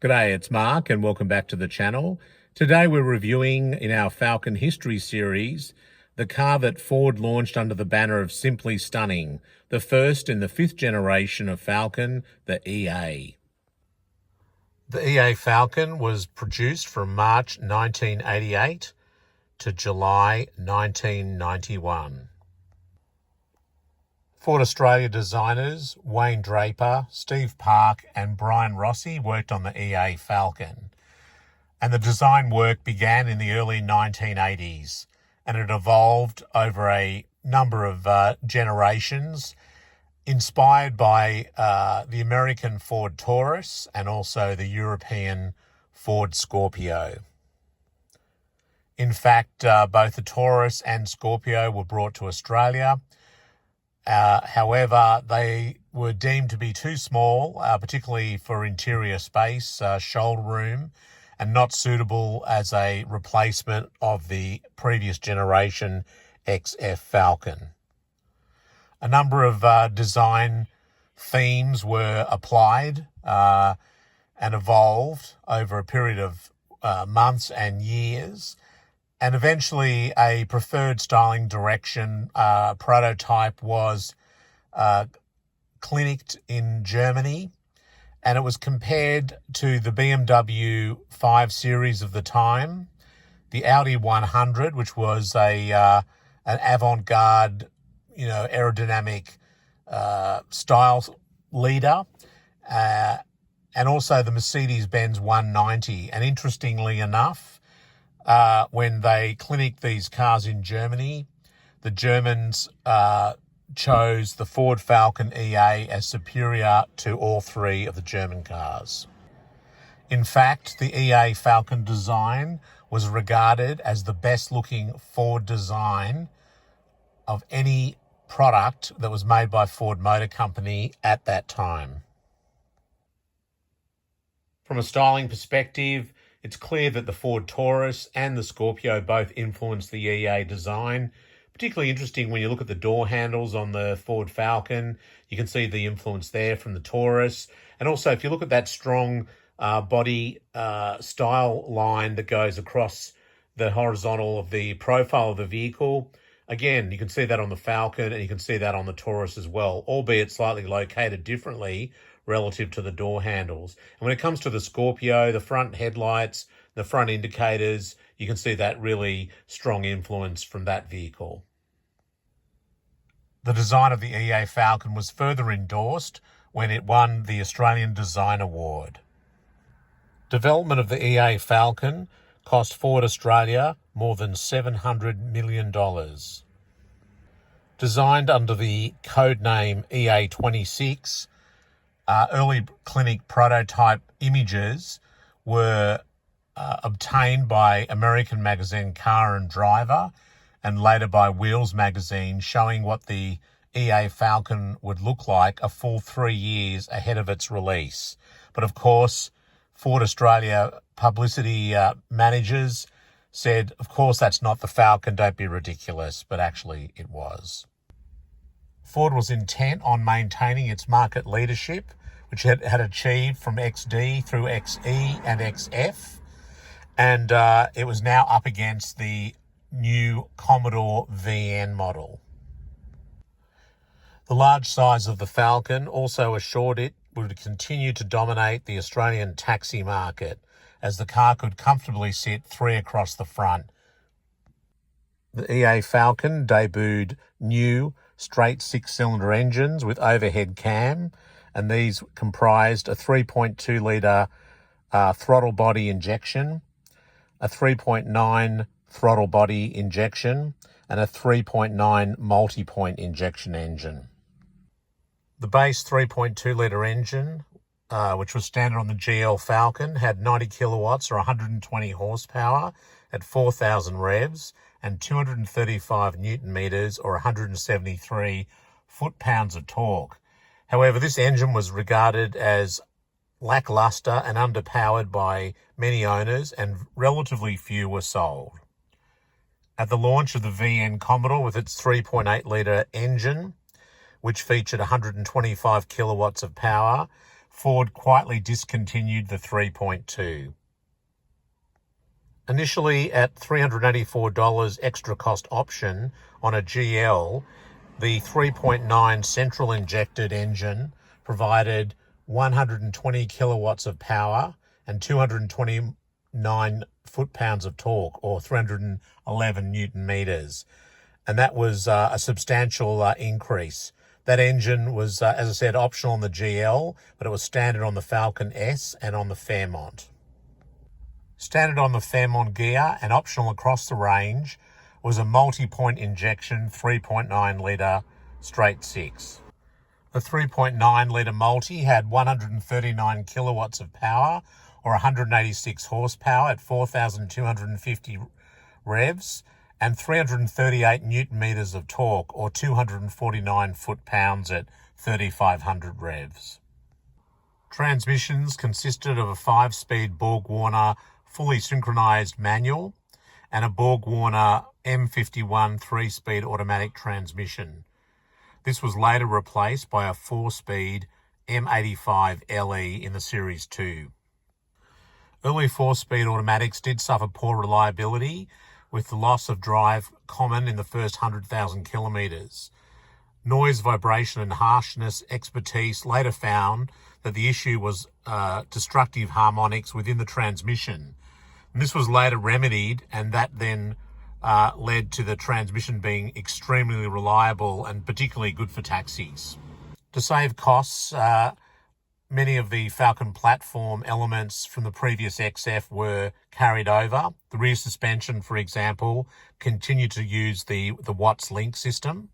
G'day, it's Mark and welcome back to the channel. Today we're reviewing in our Falcon History series the car that Ford launched under the banner of Simply Stunning, the first in the fifth generation of Falcon, the EA. The EA Falcon was produced from March 1988 to July 1991. Ford Australia designers Wayne Draper, Steve Park and Brian Rossi worked on the EA Falcon. And the design work began in the early 1980s and it evolved over a number of generations, inspired by the American Ford Taurus and also the European Ford Scorpio. In fact, both the Taurus and Scorpio were brought to Australia. However, they were deemed to be too small, particularly for interior space, shoulder room, and not suitable as a replacement of the previous generation XF Falcon. A number of design themes were applied and evolved over a period of months and years. And eventually a preferred styling direction prototype was clinicked in Germany, and it was compared to the BMW 5 Series of the time, the Audi 100, which was an avant-garde, aerodynamic style leader, and also the Mercedes-Benz 190. And interestingly enough, when they clinicked these cars in Germany, the Germans chose the Ford Falcon EA as superior to all three of the German cars. In fact, the EA Falcon design was regarded as the best-looking Ford design of any product that was made by Ford Motor Company at that time. From a styling perspective, it's clear that the Ford Taurus and the Scorpio both influenced the EA design. Particularly interesting when you look at the door handles on the Ford Falcon, you can see the influence there from the Taurus. And also, if you look at that strong body style line that goes across the horizontal of the profile of the vehicle, again, you can see that on the Falcon and you can see that on the Taurus as well, albeit slightly located differently relative to the door handles. And when it comes to the Scorpio, the front headlights, the front indicators, you can see that really strong influence from that vehicle. The design of the EA Falcon was further endorsed when it won the Australian Design Award. Development of the EA Falcon cost Ford Australia more than $700 million. Designed under the code name EA26, early clinic prototype images were obtained by American magazine Car and Driver and later by Wheels magazine, showing what the EA Falcon would look like a full 3 years ahead of its release. But of course, Ford Australia publicity managers said, of course, that's not the Falcon, don't be ridiculous, but actually it was. Ford was intent on maintaining its market leadership, which it had achieved from XD through XE and XF, and it was now up against the new Commodore VN model. The large size of the Falcon also assured it would continue to dominate the Australian taxi market, as the car could comfortably sit 3 across the front. The EA Falcon debuted new straight 6-cylinder engines with overhead cam, and these comprised a 3.2 litre throttle body injection, a 3.9 throttle body injection, and a 3.9 multi-point injection engine. The base 3.2 litre engine, which was standard on the GL Falcon, had 90 kilowatts or 120 horsepower at 4,000 revs and 235 newton meters or 173 foot-pounds of torque. However, this engine was regarded as lackluster and underpowered by many owners, and relatively few were sold. At the launch of the VN Commodore with its 3.8 litre engine, which featured 125 kilowatts of power, Ford quietly discontinued the 3.2. Initially at $384 extra cost option on a GL, the 3.9 central injected engine provided 120 kilowatts of power and 229 foot-pounds of torque, or 311 newton meters. And that was a substantial increase. That engine was, as I said, optional on the GL, but it was standard on the Falcon S and on the Fairmont. Standard on the Fairmont gear and optional across the range was a multi-point injection 3.9 litre straight six. The 3.9 litre multi had 139 kilowatts of power, or 186 horsepower at 4,250 revs, and 338 newton meters of torque, or 249 foot-pounds at 3,500 revs. Transmissions consisted of a 5-speed Borg-Warner fully synchronized manual and a Borg-Warner M51 3-speed automatic transmission. This was later replaced by a 4-speed M85 LE in the Series 2. Early 4-speed automatics did suffer poor reliability, with the loss of drive common in the first 100,000 kilometres. Noise, vibration and harshness expertise later found that the issue was destructive harmonics within the transmission. And this was later remedied, and that then led to the transmission being extremely reliable and particularly good for taxis. To save costs, many of the Falcon platform elements from the previous XF were carried over. The rear suspension, for example, continued to use the Watts Link system.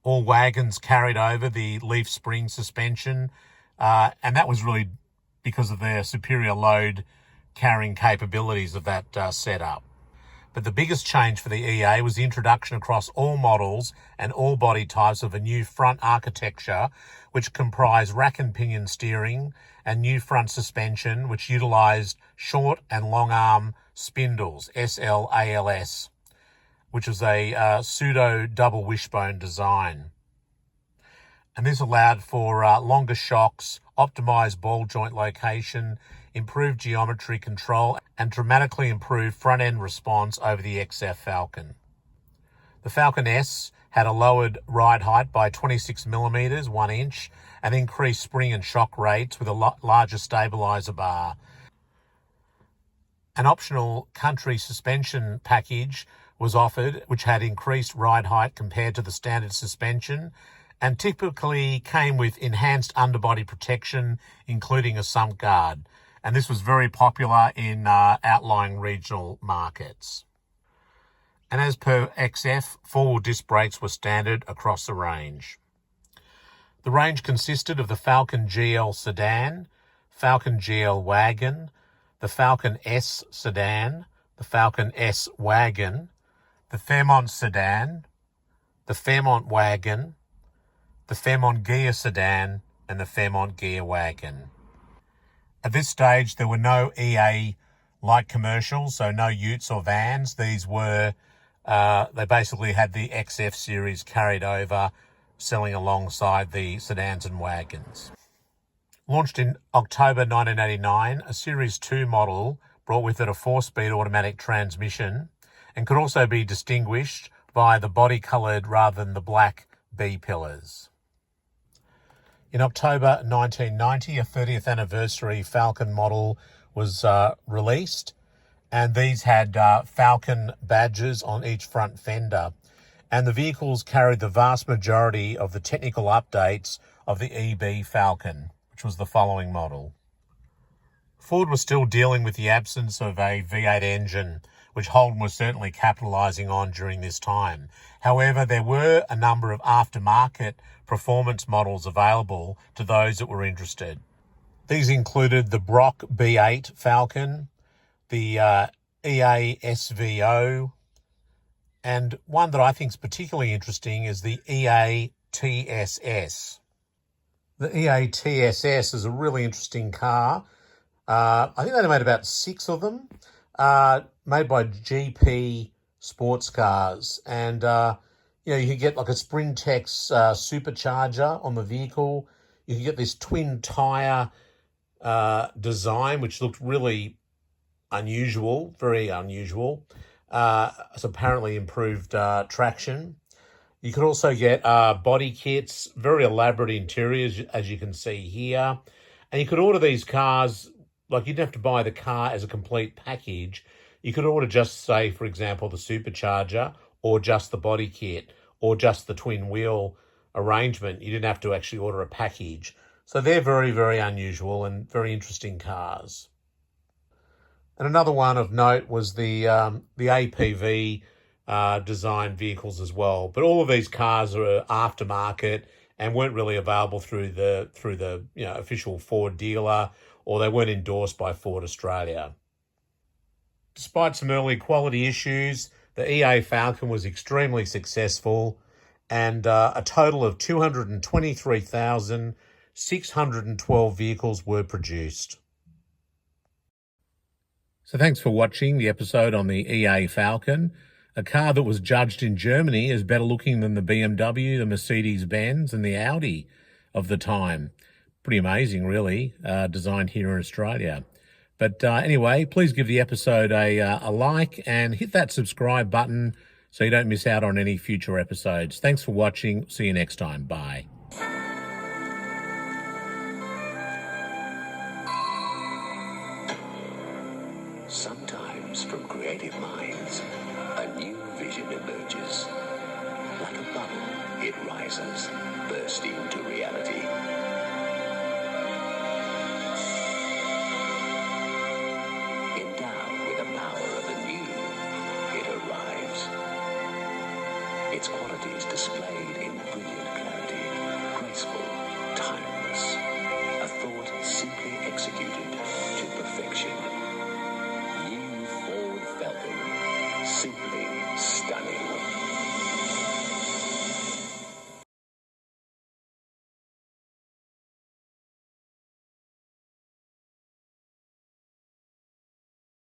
All wagons carried over the leaf spring suspension, and that was really because of their superior load carrying capabilities of that setup. But the biggest change for the EA was the introduction across all models and all body types of a new front architecture, which comprised rack and pinion steering and new front suspension, which utilised short and long arm spindles, SLALS, which was a pseudo double wishbone design. And this allowed for longer shocks, optimised ball joint location, improved geometry control, and dramatically improved front-end response over the XF Falcon. The Falcon S had a lowered ride height by 26 millimetres, 1 inch, and increased spring and shock rates with a larger stabiliser bar. An optional country suspension package was offered, which had increased ride height compared to the standard suspension, and typically came with enhanced underbody protection, including a sump guard. And this was very popular in outlying regional markets. And as per XF, four-wheel disc brakes were standard across the range. The range consisted of the Falcon GL sedan, Falcon GL wagon, the Falcon S sedan, the Falcon S wagon, the Fairmont sedan, the Fairmont wagon, the Fairmont Gear sedan, and the Fairmont Gear wagon. At this stage, there were no EA light commercials, so no utes or vans. These were, they basically had the XF series carried over, selling alongside the sedans and wagons. Launched in October 1989, a Series 2 model brought with it a 4-speed automatic transmission and could also be distinguished by the body-coloured rather than the black B-pillars. In October 1990, a 30th anniversary Falcon model was released, and these had Falcon badges on each front fender. And the vehicles carried the vast majority of the technical updates of the EB Falcon, which was the following model. Ford was still dealing with the absence of a V8 engine, which Holden was certainly capitalising on during this time. However, there were a number of aftermarket performance models available to those that were interested. These included the Brock B8 Falcon, the EA SVO, and one that I think is particularly interesting is the EA TSS. The EA TSS is a really interesting car. I think they made about 6 of them, made by GP Sports Cars. And, you can get like a Sprintex supercharger on the vehicle. You can get this twin tyre design, which looked really unusual, very unusual. It's apparently improved traction. You could also get body kits, very elaborate interiors, as you can see here. And you could order these cars, like you didn't have to buy the car as a complete package. You could order just, say, for example, the supercharger, or just the body kit, or just the twin wheel arrangement. You didn't have to actually order a package. So they're very, very unusual and very interesting cars. And another one of note was the APV design vehicles as well. But all of these cars are aftermarket and weren't really available through the official Ford dealer, or they weren't endorsed by Ford Australia. Despite some early quality issues, the EA Falcon was extremely successful, and a total of 223,612 vehicles were produced. So thanks for watching the episode on the EA Falcon, a car that was judged in Germany as better looking than the BMW, the Mercedes-Benz and the Audi of the time. Pretty amazing, really, designed here in Australia. But anyway, please give the episode a like and hit that subscribe button so you don't miss out on any future episodes. Thanks for watching. See you next time. Bye. Sometimes from creative minds, a new vision emerges. Like a bubble, it rises, bursting to reality. Endowed with the power of the new, it arrives. Its qualities displayed